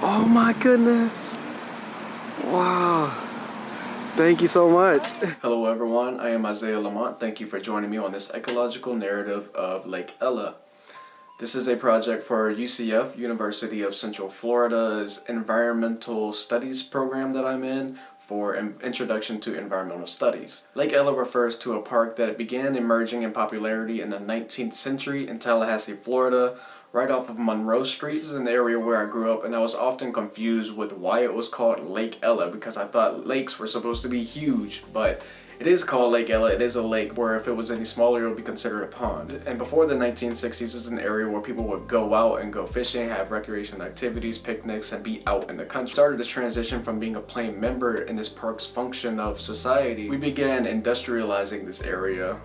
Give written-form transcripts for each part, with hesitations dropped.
Oh my goodness. Wow. Thank you so much. Hello everyone, I am Isaiah Lamont. Thank you for joining me on this ecological narrative of Lake Ella. This is a project for UCF, University of Central Florida's Environmental Studies program that I'm in for an Introduction to Environmental Studies. Lake Ella refers to a park that began emerging in popularity in the 19th century in Tallahassee, Florida, right off of Monroe Street. This is an area where I grew up, and I was often confused with why it was called Lake Ella because I thought lakes were supposed to be huge, but it is called Lake Ella. It is a lake where if it was any smaller, it would be considered a pond. And before the 1960s, this is an area where people would go out and go fishing, have recreation activities, picnics, and be out in the country. Started to transition from being a plain member in this park's function of society. We began industrializing this area,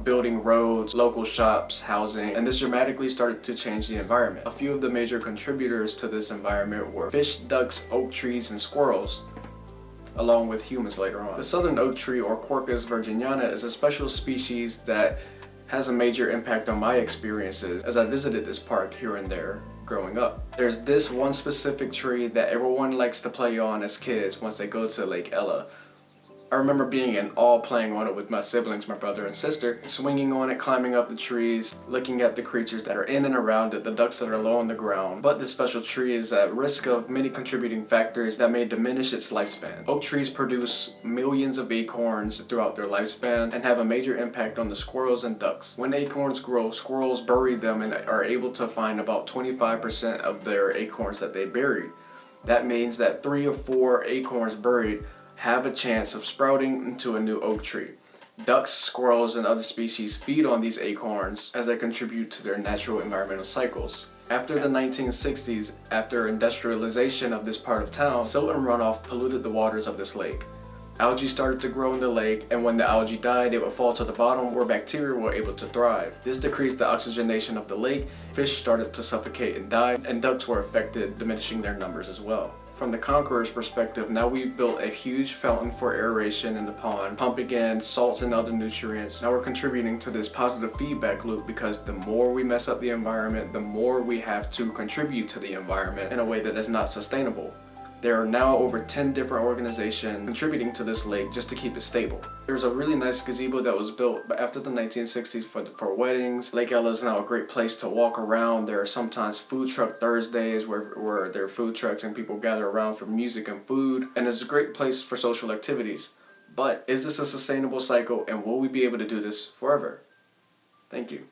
building roads, local shops, housing, and this dramatically started to change the environment. A few of the major contributors to this environment were fish, ducks, oak trees, and squirrels, along with humans later on. The southern oak tree, or Quercus virginiana, is a special species that has a major impact on my experiences as I visited this park here and there growing up. There's this one specific tree that everyone likes to play on as kids once they go to Lake Ella. I remember being in awe playing on it with my siblings, my brother and sister, swinging on it, climbing up the trees, looking at the creatures that are in and around it, the ducks that are low on the ground. But this special tree is at risk of many contributing factors that may diminish its lifespan. Oak trees produce millions of acorns throughout their lifespan and have a major impact on the squirrels and ducks. When acorns grow, squirrels bury them and are able to find about 25% of their acorns that they buried. That means that 3 or 4 acorns buried have a chance of sprouting into a new oak tree. Ducks, squirrels, and other species feed on these acorns as they contribute to their natural environmental cycles. After the 1960s, after industrialization of this part of town, silt and runoff polluted the waters of this lake. Algae started to grow in the lake, and when the algae died, it would fall to the bottom where bacteria were able to thrive. This decreased the oxygenation of the lake, fish started to suffocate and die, and ducks were affected, diminishing their numbers as well. From the conqueror's perspective, now we've built a huge fountain for aeration in the pond, pumping in salts and other nutrients. Now we're contributing to this positive feedback loop because the more we mess up the environment, the more we have to contribute to the environment in a way that is not sustainable. There are now over 10 different organizations contributing to this lake just to keep it stable. There's a really nice gazebo that was built after the 1960s for weddings. Lake Ella is now a great place to walk around. There are sometimes food truck Thursdays where there are food trucks and people gather around for music and food. And it's a great place for social activities. But is this a sustainable cycle, and will we be able to do this forever? Thank you.